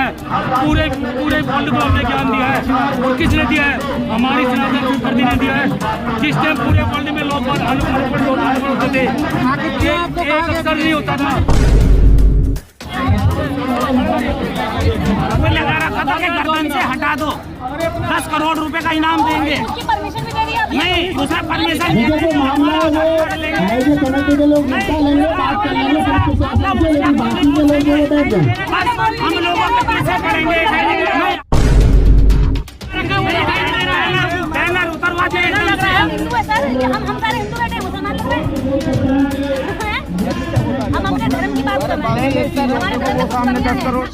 है, पूरे वर्ल्ड को हमने ज्ञान दिया है। और किसने दिया है? हमारी सनातन संस्कृति ने दिया है। जिस टाइम पूरे वर्ल्ड में लोग अनपढ़ होते थे, एक अक्षर नहीं होता था। लगा रखा था कि गर्दन से हटा दो, 10 करोड़ रुपए का इनाम देंगे। नहीं, उसका परमिशन हम लोगों के पीछे पड़ेंगे। बैनर उतरवा दिए। हम सारे हिंदू बैठे मुसलमान लोग हम अपने धर्म की बात कर रहे हैं। हमारे धर्म के सामने 10 करोड़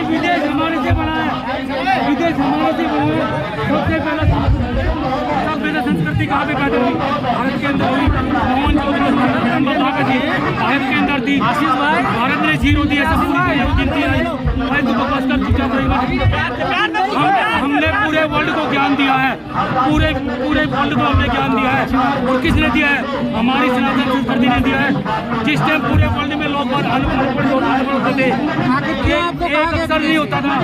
विदेश हमारे से बना है। सबसे पहला संस्कृति कहाँ पे पैदा हुई? भारत के अंदर हुई। भारत के अंदर थी। भारत ने 0 दिया, सब गिनती आई। हमने पूरे वर्ल्ड को ज्ञान दिया है। पूरे वर्ल्ड को हमने ज्ञान दिया है। और किसने दिया है? हमारी सनातन संस्कृति ने दिया है। जिस टाइम पूरे वर्ल्ड में लोग अनपढ़ होते थे, एक अक्षर नहीं होता था।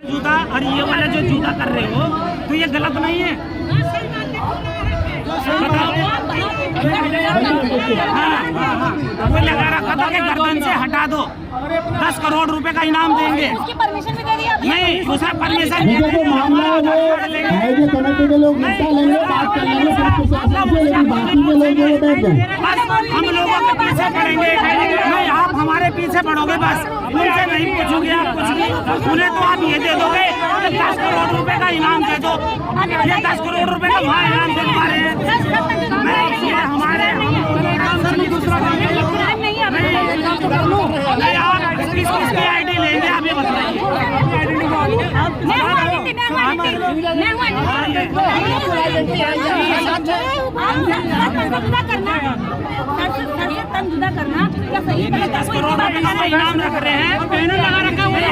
जूता और ये वाला जो जूता कर रहे हो तो ये गलत नहीं है। लगा रखा था कि गर्दन से हटा दो, 10 करोड़ रुपए का इनाम देंगे। उसकी परमिशन भी दे दी आपने? नहीं, उसका परमिशन लोग हम लोगों के पीछे पड़ेंगे। नहीं, आप हमारे पीछे पड़ोगे बस। उनसे नहीं पूछोगे आप कुछ भी। उन्हें तो आप ये दे दोगे 10 करोड़ रुपए का इनाम दे दो। ये 10 करोड़ रुपए का वहाँ इनाम दे रहे हैं। हमारे दूसरा किसकी आईडी लेंगे आप ये बताइए। जुदा करना क्या सही? 10 करोड़ रुपए का इनाम रख रहे हैं। बैनर लगा रखा हुआ है।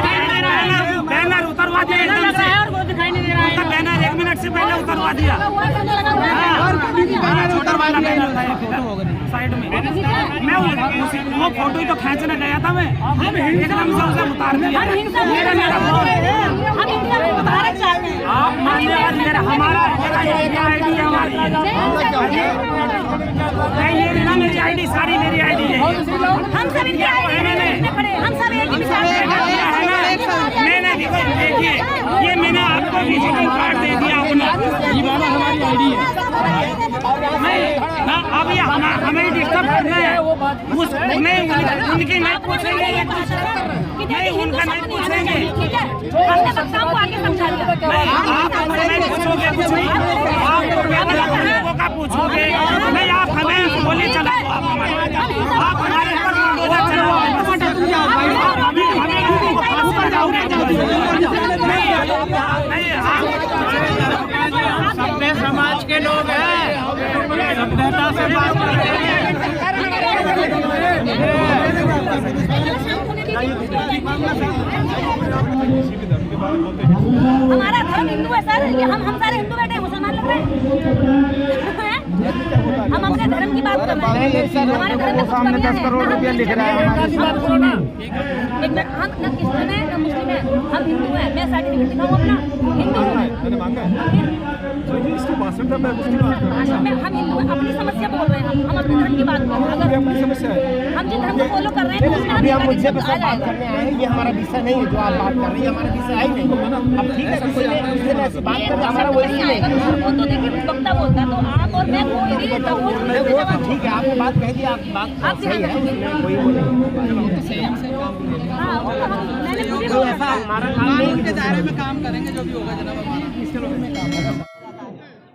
बैनर उतरवा दिया एकदम से। दिखाई नहीं दे रहा है। बैनर 1 मिनट से पहले उतरवा दिया। साइड में मैं वो फोटो ही तो खींचने गया था। मैं एकदम से उसे उतार दिया। आप मानने वाली हमारा आईडी है। हमारी ये ना मेरी आईडी, सारी मेरी आईडी है। हम सब इनके हम सब एक मैंने देखिए, ये मैंने आपको विजिटिंग कार्ड दे दिया अपना। ये वाला हमारी आईडी है। अब ये हमें डिस्टर्ब करना है। उनकी नहीं पूछेंगे, नहीं उनका नहीं पूछेंगे। हमने बच्चों को आगे समझा दिया। आप नहीं पूछोगे कुछ नहीं। आप लोगों का पूछोगे नहीं। आप हमें बोले चला, आप हमारे सभ्य समाज के लोग हैं, सभ्यता से बात करते हैं। हमारा धर्म हिंदू है सर। हम सारे हिंदू बैठे मुसलमान लोग हैं। हम अपने धर्म की बात कर रहे हैं। हमारे धर्म में सामने 10 करोड़ रुपया लिख रहा है। हम न क्रिश्चियन है न मुस्लिम है, हम हिंदू हैं। मैं सर्टिफिकेट दिखाऊँ अपना, हिंदू हूँ। हम हिंदू हैं, अपनी समस्या बोल रहे हैं। हम अपने धर्म की बात कर रहे हैं। हम जिस धर्म को फॉलो कर रहे हैं तो उसमें अभी हम हमें मुझसे दिक्कत आ बात जाएगा। करने आए हैं, ये हमारा विषय नहीं है जो आप बात कर रही है, हमारा विषय है ही नहीं। अब ठीक है, किसी ने ऐसी बात कर हमारा वही नहीं नहीं आएगा है। तो वो तो देखिए वक्ता बोलता तो आप और मैं कोई भी तो वो वो तो ठीक है, आपने बात कह दी, आप बात आप सही ध्यान है, रखेंगे। कोई वो नहीं। हाँ वो तो मैंने पूरी तो ऐसा हमारा काम नहीं कानून के है। दायरे में काम करेंगे जो भी होगा जनाब हमारा।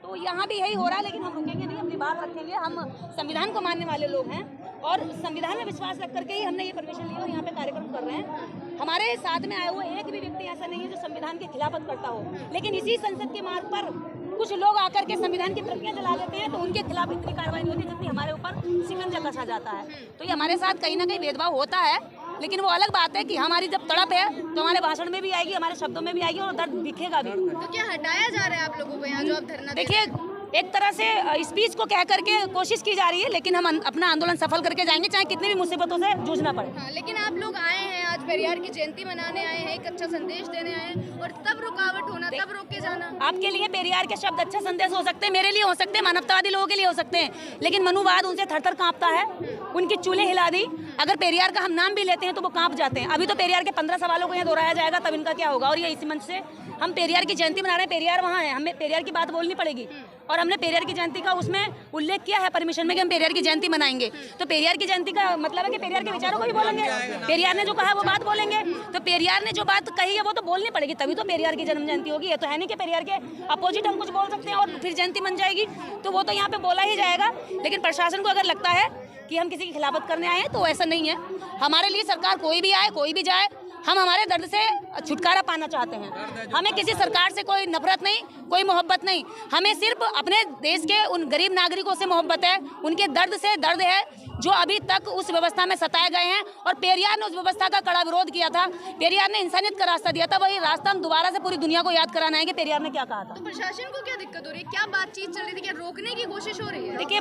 तो यहाँ भी यही हो रहा है, लेकिन हम रुकेंगे नहीं, अपनी बात रखेंगे। हम संविधान को मानने वाले लोग हैं और संविधान में विश्वास रख करके ही हमने ये परमिशन लिया और यहाँ पे कार्यक्रम कर रहे हैं। हमारे साथ में आए हुए एक भी व्यक्ति ऐसा नहीं है जो संविधान के खिलाफत करता हो, लेकिन इसी संसद के मार्ग पर कुछ लोग आकर के संविधान की प्रक्रिया चला देते हैं तो उनके खिलाफ इतनी कार्रवाई नहीं होती जितनी हमारे ऊपर शिकंजा कसा जाता है। तो ये हमारे साथ कहीं ना कहीं भेदभाव होता है, लेकिन वो अलग बात है कि हमारी जब तड़प है तो हमारे भाषण में भी आएगी, हमारे शब्दों में भी आएगी और दर्द दिखेगा भी। तो क्या हटाया जा रहा है आप लोगों को यहाँ जो आप धरना दे रहे हैं? देखिए, एक तरह से स्पीच को कह करके कोशिश की जा रही है, लेकिन हम अपना आंदोलन सफल करके जाएंगे, चाहे कितनी भी मुसीबतों से जूझना पड़े। हाँ, लेकिन आप लोग आए हैं आज पेरियार की जयंती मनाने आए हैं, एक अच्छा संदेश देने आए हैं और तब रुकावट होना, तब रोक के जाना। आपके लिए पेरियार के शब्द अच्छा संदेश हो सकते हैं, मेरे लिए हो सकते हैं, मानवतावादी लोगों के लिए हो सकते हैं, लेकिन मनुवाद उनसे थर थर कांपता है। उनकी चूल्हे हिला दी। अगर पेरियार का हम नाम भी लेते हैं तो वो कांप जाते हैं। अभी तो पेरियार के 15 सवालों को यहाँ दोहराया जाएगा, तब इनका क्या होगा। और ये इसी मंच से हम पेरियार की जयंती मना रहे हैं, पेरियार वहाँ है, हमें पेरियार की बात बोलनी पड़ेगी और हमने पेरियार की जयंती का उसमें उल्लेख किया है परमिशन में कि हम पेरियार की जयंती मनाएंगे। तो पेरियार की जयंती का मतलब है कि पेरियार के विचारों को भी बोलेंगे, पेरियार ने जो कहा वो बात बोलेंगे। तो पेरियार ने जो बात कही है वो तो बोलनी पड़ेगी, तभी तो पेरियार की जन्म जयंती होगी। ये तो है नहीं कि पेरियार के अपोजिट हम कुछ बोल सकते हैं और फिर जयंती बन जाएगी, तो वो तो यहाँ पे बोला ही जाएगा। लेकिन प्रशासन को अगर लगता है कि हम किसी की खिलाफत करने आए हैं तो ऐसा नहीं है। हमारे लिए सरकार कोई भी आए, कोई भी जाए, हम हमारे दर्द से छुटकारा पाना चाहते हैं। हमें किसी सरकार से कोई नफरत नहीं, कोई मोहब्बत नहीं, हमें सिर्फ अपने देश के उन गरीब नागरिकों से मोहब्बत है। उनके दर्द से दर्द है जो अभी तक उस व्यवस्था में सताए गए हैं और पेरियार ने उस व्यवस्था का कड़ा विरोध किया था। पेरियार ने इंसानियत का रास्ता दिया था, वही रास्ता हम दोबारा से पूरी दुनिया को याद कराना है कि पेरियार ने क्या कहा था। तो प्रशासन को क्या दिक्कत हो रही है? क्या बातचीत चल रही थी? क्या रोकने की कोशिश हो रही है? देखिए,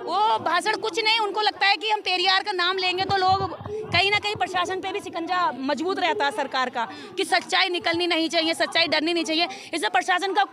वो भाषण कुछ नहीं, उनको लगता है कि हम पेरियार का नाम लेंगे तो लोग कहीं ना कहीं प्रशासन पे भी शिकंजा मजबूत रहता है सरकार का कि सच्चाई निकलनी नहीं चाहिए, सच्चाई डरनी नहीं चाहिए। इसमें प्रशासन का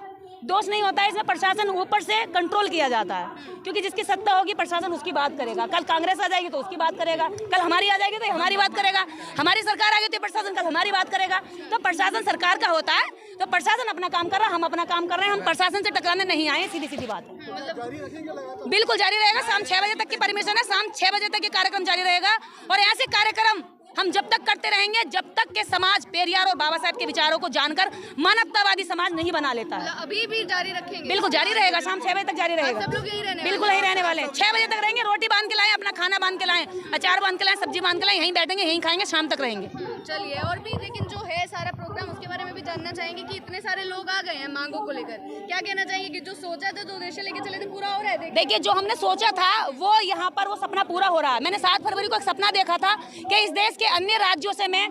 दोष नहीं होता है, इसमें प्रशासन ऊपर से कंट्रोल किया जाता है, क्योंकि जिसकी सत्ता होगी प्रशासन उसकी बात करेगा। कल कांग्रेस आ जाएगी तो उसकी बात करेगा, कल हमारी आ जाएगी तो हमारी बात करेगा, हमारी सरकार आ गई तो प्रशासन कल हमारी बात करेगा। तो प्रशासन सरकार का होता है, तो प्रशासन अपना काम कर रहा है, हम अपना काम कर रहे हैं। हम प्रशासन से टकराने नहीं आए, सीधी सीधी बात है। बिल्कुल जारी रहेगा, शाम 6 बजे तक की परमिशन है, शाम 6 बजे तक ये कार्यक्रम जारी रहेगा और ऐसे कार्यक्रम हम जब तक करते रहेंगे जब तक के समाज पेरियार और बाबा साहब के विचारों को जानकर मानवतावादी समाज नहीं बना लेता है। अभी भी जारी रखेंगे? बिल्कुल जारी रहेगा, शाम 6 बजे तक जारी रहेगा। सब लोग यही रहने बिल्कुल यही रहने वाले हैं, 6 बजे तक रहेंगे। रोटी बांध के लाएं, अपना खाना बांध के लाएं, अचार बांध के लाएं, सब्जी बांध के लाएं, यहीं बैठेंगे, यहीं खाएंगे, शाम तक रहेंगे। चलिए, और भी लेकिन जो है सारा प्रोग्राम उसके बारे में भी जानना चाहेंगे कि इतने सारे लोग आ गए हैं मांगों को लेकर, क्या कहना चाहेंगे कि जो सोचा था, जो उद्देश्य लेके चले थे, पूरा हो रहा है? देखिए, जो हमने सोचा था वो यहाँ पर वो सपना पूरा हो रहा है। मैंने 7 फरवरी को एक सपना देखा था कि इस देश के अन्य राज्यों से मैं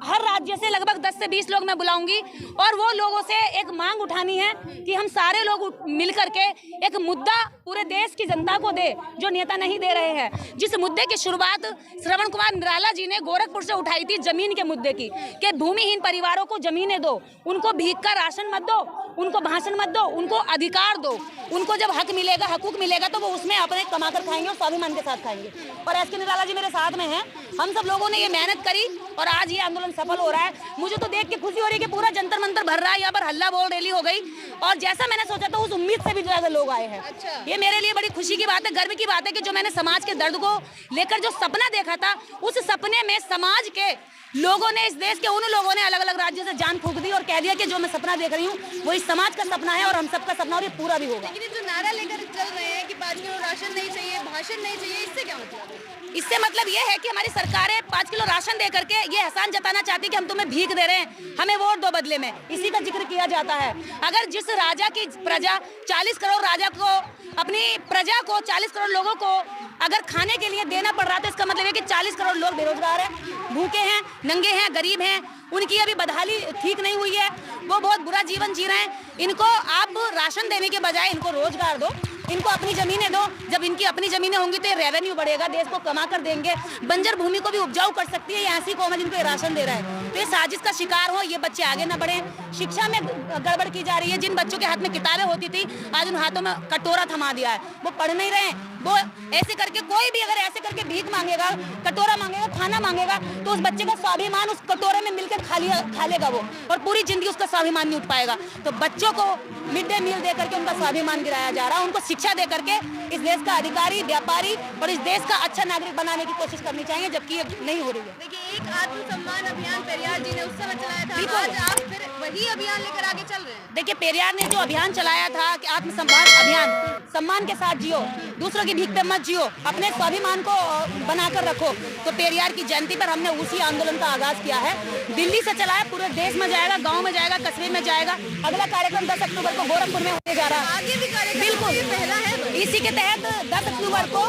हर राज्य से लगभग 10 से 20 लोग मैं बुलाऊंगी और वो लोगों से एक मांग उठानी है कि हम सारे लोग मिल करके एक मुद्दा पूरे देश की जनता को दे जो नेता नहीं दे रहे हैं। जिस मुद्दे की शुरुआत श्रवण कुमार निराला जी ने गोरखपुर से उठाई थी, जमीन के मुद्दे की, कि भूमिहीन परिवारों को जमीनें दो, उनको भीख का राशन मत दो, उनको भाषण मत दो, उनको अधिकार दो। उनको जब हक मिलेगा, हकूक मिलेगा तो वो उसमें अपने कमाकर खाएंगे और स्वाभिमान के साथ खाएंगे। और एस के निराला जी मेरे साथ में हैं, हम सब लोगों ने ये मेहनत करी और आज ये आंदोलन सफल हो रहा है। मुझे तो देख के खुशी हो रही है कि पूरा जंतर मंतर भर रहा है, यहाँ पर हल्ला बोल रैली हो गई और जैसा मैंने सोचा था उस उम्मीद से भी ज्यादा लोग आए हैं। ये मेरे लिए बड़ी खुशी की बात है, गर्व की बात है कि जो मैंने समाज के दर्द को लेकर जो सपना देखा था, उस सपने में समाज के लोगों ने, इस देश के उन लोगों ने अलग अलग राज्यों से जान फूंक दी और कह दिया कि जो मैं सपना देख रही हूँ वो इस समाज का सपना है और हम सबका सपना और ये पूरा भी होगा। लेकिन जो नारा लेकर चल रहे हैं कि 5 किलो राशन नहीं चाहिए, भाषण नहीं चाहिए, इससे क्या मतलब है? इससे मतलब ये है कि हमारी सरकारें 5 किलो राशन दे करके ये एहसान जताना चाहती है कि हम तुम्हें भीख दे रहे हैं, हमें वोट दो बदले में। इसी का जिक्र किया जाता है। अगर जिस राजा की प्रजा 40 करोड़ राजा को, अपनी प्रजा को, 40 करोड़ लोगों को अगर खाने के लिए देना पड़ रहा है तो इसका मतलब है कि 40 करोड़ लोग बेरोजगार हैं, भूखे हैं, नंगे हैं, गरीब हैं, उनकी अभी बदहाली ठीक नहीं हुई है, वो बहुत बुरा जीवन जी रहे हैं। इनको आप राशन देने के बजाय इनको रोजगार दो, इनको अपनी जमीनें दो, जब इनकी अपनी जमीनें होंगी तो ये रेवेन्यू बढ़ेगा, देश को कमा कर देंगे, बंजर भूमि को भी उपजाऊ कर सकती है। ये ऐसी कौम है जिनको ये राशन दे रहा है, तो ये साजिश का शिकार हो, ये बच्चे आगे ना बढ़े। शिक्षा में गड़बड़ की जा रही है, जिन बच्चों के हाथ में किताबें होती थी आज उन हाथों में कटोरा थमा दिया है, वो पढ़ नहीं रहे। वो ऐसे करके कोई भी अगर ऐसे करके भीख मांगेगा, कटोरा मांगेगा, खाना मांगेगा, तो उस बच्चे का स्वाभिमान उस कटोरे में मिलकर खा लेगा वो, और पूरी जिंदगी उसका स्वाभिमान नहीं उठ पाएगा। तो बच्चों को मिड डे मील दे करके उनका स्वाभिमान गिराया जा रहा है, उनको शिक्षा दे करके इस देश का अधिकारी, व्यापारी और इस देश का अच्छा नागरिक बनाने की कोशिश करनी चाहिए, जबकि ये नहीं हो रही है। देखिए, एक आत्मसम्मान अभियान पेरियार जी ने उस समय चलाया था, आज आप फिर वही अभियान लेकर आगे चल रहे हैं। देखिए, पेरियार ने जो अभियान चलाया था कि आत्मसम्मान अभियान, सम्मान के साथ जियो, दूसरों की भीख पे मत जियो, अपने स्वाभिमान को बनाकर रखो, तो पेरियार की जयंती पर हमने उसी आंदोलन का आगाज किया है। दिल्ली से चलाया, पूरे देश में जाएगा, गांव में जाएगा, कस्बे में जाएगा। अगला कार्यक्रम 10 अक्टूबर को गोरखपुर में होने जा रहा है। आगे भी कार्यक्रम बिल्कुल पहला है, इसी के तहत 10 अक्टूबर को